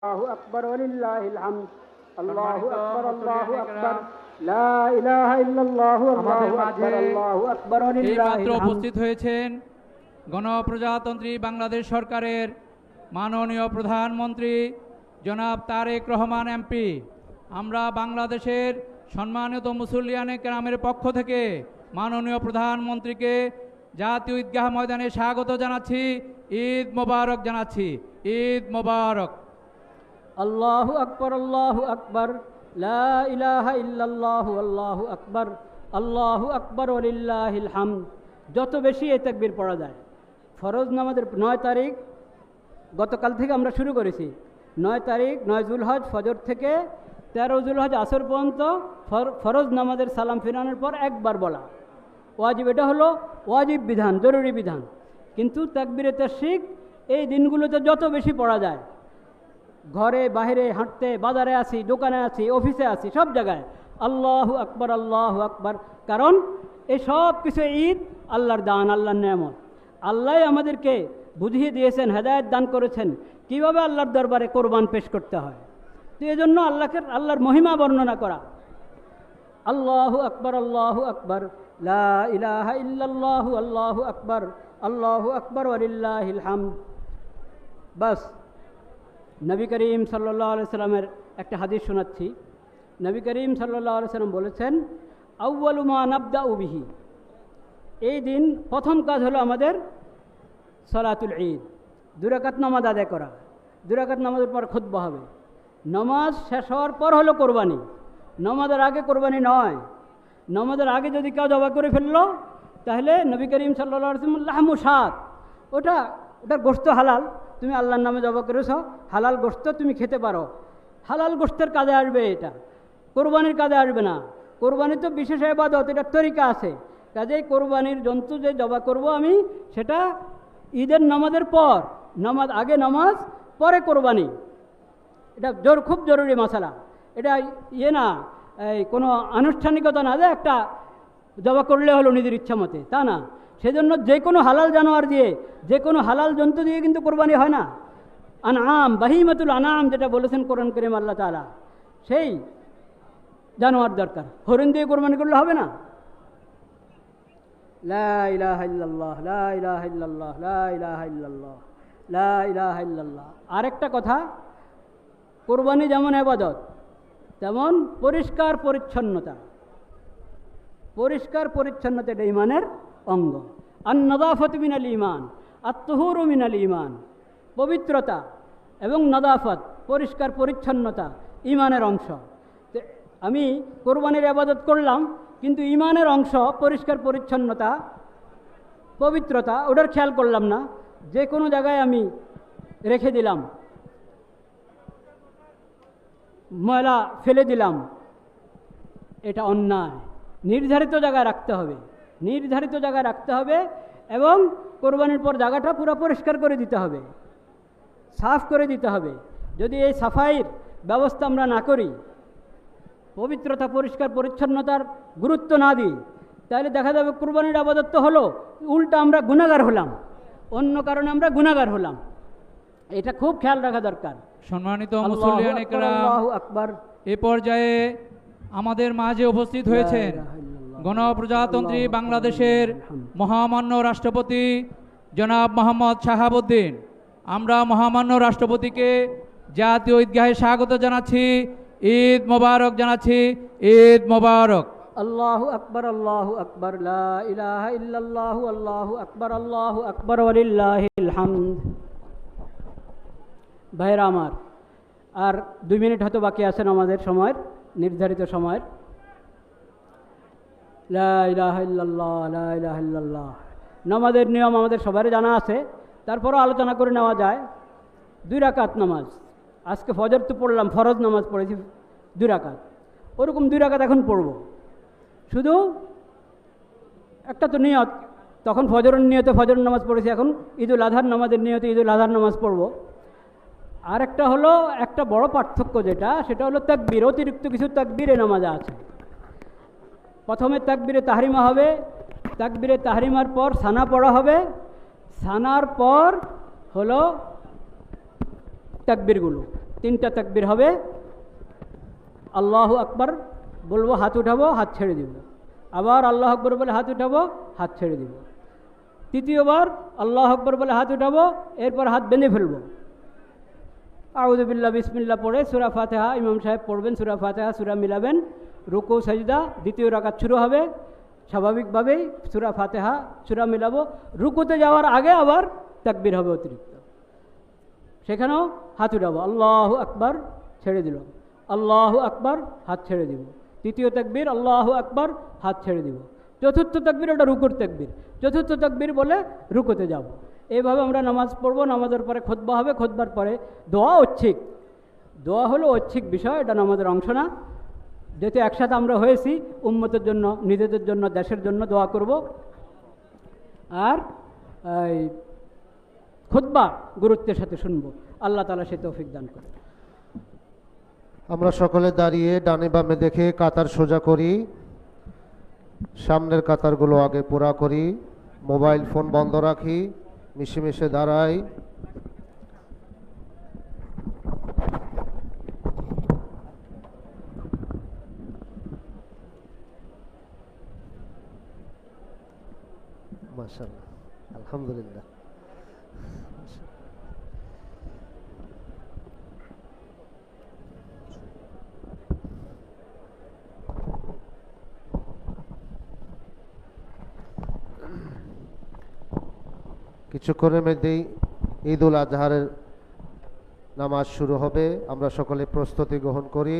আল্লাহু আকবার ওয়ালিল্লাহিল হামদ। আল্লাহু আকবার, আল্লাহু আকবার, লা ইলাহা ইল্লাল্লাহু, আল্লাহু আকবার, আল্লাহু আকবার ওয়ালিল্লাহিল হামদ। উপস্থিত হয়েছেন গণপ্রজাতন্ত্রী বাংলাদেশ সরকারের মাননীয় প্রধানমন্ত্রী জনাব তারেক রহমান এমপি। আমরা বাংলাদেশের সম্মানিত মুসল্লিয়ানে কেরামের পক্ষ থেকে মাননীয় প্রধানমন্ত্রীকে জাতীয় ঈদগাহ ময়দানে স্বাগত জানাচ্ছি, ঈদ মোবারক জানাচ্ছি, ঈদ মোবারক। আল্লাহু আকবার, আল্লাহু আকবার, লা ইলাহা ইল্লাল্লাহু, আল্লাহু আকবার, আল্লাহু আকবার ওয়ালিল্লাহিল হামদ। যত বেশি এই তাকবীর পড়া যায়। ফরজ নামাজের 9 তারিখ গতকাল থেকে আমরা শুরু করেছি। 9 তারিখ 9 জুলহজ ফজর থেকে 13 জুলহজ আসর পর্যন্ত ফরজ নামাজের সালাম ফিরানোর পর একবার বলা ওয়াজিব। এটা হলো ওয়াজিব বিধান, জরুরি বিধান। কিন্তু তাকবীরে তাশরিক এই দিনগুলোতে যত বেশি পড়া যায়, ঘরে বাইরে হাঁটতে, বাজারে আছি, দোকানে আছি, অফিসে আছি, সব জায়গায় আল্লাহু আকবার, আল্লাহু আকবার। কারণ এই সব কিছু ঈদ আল্লাহর দান, আল্লাহর নেয়ামত। আল্লাহ আমাদেরকে বুঝিয়ে দিয়েছেন, হেদায়েত দান করেছেন কিভাবে আল্লাহর দরবারে কোরবান পেশ করতে হয়। তো এই জন্য আল্লাহর মহিমা বর্ণনা করা। আল্লাহু আকবার, আল্লাহু আকবার, লা ইলাহা ইল্লাল্লাহু, আল্লাহু আকবার, আল্লাহু আকবার ওয়ালিল্লাহিল হামদ। বাস নবী করিম সাল্লাল্লাহু আলাইহি সাল্লামের একটা হাদিস শোনাচ্ছি। নবী করিম সাল্লাল্লাহু আলাইহি সাল্লাম বলেছেন, আউয়ালু মা নাবদাউ বিহি, এই দিন প্রথম কাজ হলো আমাদের সালাতুল ঈদ, 2 রাকাত নামাজ আদায় করা। 2 রাকাত নামাজের পর খুতবা হবে। নামাজ শেষ হওয়ার পর হলো কোরবানি, নামাজের আগে কোরবানি নয়। নামাজের আগে যদি কেউ জবাই করে ফেললো তাহলে নবী করিম সাল্লাল্লাহু আলাইহি ওয়াসাল্লাম লাহমু শাত, ওটার গোশত হালাল, তুমি আল্লাহর নামে জবাই করেছ, হালাল গোশত তুমি খেতে পারো। হালাল গোশতের কাজে আসবে, এটা কোরবানির কাজে আসবে না। কোরবানি তো বিশেষ ইবাদত, এটার তরিকা আছে। কাজেই কোরবানির জন্তু যে জবাই করব আমি, সেটা ঈদের নামাজের পর, নামাজ আগে নামাজ, পরে কোরবানি। এটা খুব জরুরি মশালা। এটা না এই কোনো আনুষ্ঠানিকতা না যে একটা জবা করলে হলো নিজের ইচ্ছা মতে, তা না। সেজন্য যে কোনো হালাল জানোয়ার দিয়ে, যে কোনো হালাল জন্তু দিয়ে কিন্তু কোরবানি হয় না। আনআম, বাহিমাতুল আনাম যেটা বলেছেন কোরআন কারীম আল্লাহ তাআলা, সেই জানোয়ার দরকার। হরিণ দিয়ে কোরবানি করলে হবে না। লা ইলাহা ইল্লাল্লাহ, লা ইলাহা ইল্লাল্লাহ, লা ইলাহা ইল্লাল্লাহ, লা ইলাহা ইল্লাল্লাহ। আরেকটা কথা, কোরবানি যেমন ইবাদত তেমন পরিষ্কার পরিচ্ছন্নতা। পরিষ্কার পরিচ্ছন্নতা এটা ঈমানের অঙ্গ। আন-নাযাফাতু মিনাল ঈমান, আত-তুহুরু মিনাল ঈমান। পবিত্রতা এবং নাযাফত, পরিষ্কার পরিচ্ছন্নতা ঈমানের অংশ। আমি কোরবানির ইবাদত করলাম, কিন্তু ঈমানের অংশ পরিষ্কার পরিচ্ছন্নতা, পবিত্রতা, ওটার খেয়াল করলাম না। যে কোনো জায়গায় আমি রেখে দিলাম, ময়লা ফেলে দিলাম, এটা অন্যায়। নির্ধারিত জায়গায় রাখতে হবে, নির্ধারিত জায়গায় রাখতে হবে এবং কোরবানির পর জায়গাটা পুরো পরিষ্কার করে দিতে হবে, সাফ করে দিতে হবে। যদি এই সাফাইয়ের ব্যবস্থা আমরা না করি, পবিত্রতা, পরিষ্কার পরিচ্ছন্নতার গুরুত্ব না দিই, তাহলে দেখা যাবে কোরবানির ইবাদত তো হলো, উল্টা আমরা গুনাহগার হলাম, অন্য কারণে আমরা গুনাহগার হলাম। এটা খুব খেয়াল রাখা দরকার। সম্মানিত মুসল্লিয়ানে কেরাম, আল্লাহু আকবার। এ পর্যায়ে আমাদের মাঝে উপস্থিত হয়েছেন গণপ্রজাতন্ত্রী বাংলাদেশের মহামান্য রাষ্ট্রপতি জনাব মোহাম্মদ শাহাবুদ্দিন। আমরা মহামান্য রাষ্ট্রপতিকে জাতীয় ঈদগাহে স্বাগত জানাচ্ছি, ঈদ মোবারক জানাচ্ছি, ঈদ মোবারক। আল্লাহু আকবার, আল্লাহু আকবার, লা ইলাহা ইল্লাল্লাহু, আল্লাহু আকবার, আল্লাহু আকবার ওয়ালিল্লাহিল হামদ। ভাইরা আমার, আর 2 মিনিট হয়তো বাকি আছেন আমাদের সময়ের, নির্ধারিত সময়ের। লা ইলাহা ইল্লাল্লাহ, লা ইলাহা ইল্লাল্লাহ। নামাজের নিয়ম আমাদের সবারই জানা আছে, তারপরও আলোচনা করে নেওয়া যায়। 2 রাকাত নামাজ, আজকে ফজর তো পড়লাম, ফরজ নামাজ পড়েছি 2 রাকাত, ওরকম 2 রাকাত এখন পড়ব। শুধু একটা তো নিয়ত, তখন ফজরের নিয়তে ফজর নামাজ পড়েছি, এখন ঈদুল আজহার নামাজের নিয়তে ঈদুল আজহার নামাজ পড়ব। আর একটা হলো, একটা বড় পার্থক্য যেটা, সেটা হলো তাকবীর। অতিরিক্ত কিছু তাকবীরে নামাজে আছে। প্রথমে তাকবীরে তাহরিমা হবে, তাকবীরে তাহরিমার পর সানা পড়া হবে, সানার পর হলো তাকবীরগুলো। তিনটা তাকবীর হবে। আল্লাহু আকবার বলবো, হাত উঠাবো, হাত ছেড়ে দিব। আবার আল্লাহ আকবর বলে হাত উঠাবো, হাত ছেড়ে দিব। তৃতীয়বার আল্লাহ আকবর বলে হাত উঠাবো, এরপর হাত বেঁধে ফেলবো। আউযু বিল্লাহ বিসমিল্লাহ পড়ে সূরা ফাতিহা ইমাম সাহেব পড়বেন, সূরা ফাতিহা সূরা মিলাবেন, রুকু সাজদা, দ্বিতীয় রাকাত শুরু হবে। স্বাভাবিকভাবেই সূরা ফাতিহা সূরা মিলাবো। রুকুতে যাওয়ার আগে আবার তাকবীর হবে অতিরিক্ত, সেখানেও হাত উঠাবো, আল্লাহু আকবার, ছেড়ে দিল, আল্লাহু আকবার, হাত ছেড়ে দিব। তৃতীয় তাকবীর আল্লাহু আকবার, হাত ছেড়ে দিব। চতুর্থ তাকবীর ওটা রুকুর তাকবীর, চতুর্থ তাকবীর বলে রুকুতে যাব। এইভাবে আমরা নামাজ পড়বো। নামাজের পরে খুতবা হবে, খুতবার পরে দোয়া ঐচ্ছিক। দোয়া হলো ঐচ্ছিক বিষয়, এটা নামাজের অংশ না। যেহেতু একসাথে আমরা হয়েছি, উম্মতের জন্য, নিজেদের জন্য, দেশের জন্য দোয়া করব। আর এই খুতবা গুরুত্বের সাথে শুনবো। আল্লাহ তাআলা সে তৌফিক দান করে। আমরা সকলে দাঁড়িয়ে ডানে বামে দেখে কাতার সোজা করি, সামনের কাতারগুলো আগে পুরা করি, মোবাইল ফোন বন্ধ রাখি, মিশে মিশে দাঁড়াই। মাশাআল্লাহ, আলহামদুলিল্লাহ। কিছুক্ষণের মধ্যেই ঈদ উল আজহারের নামাজ শুরু হবে। আমরা সকলে প্রস্তুতি গ্রহণ করি।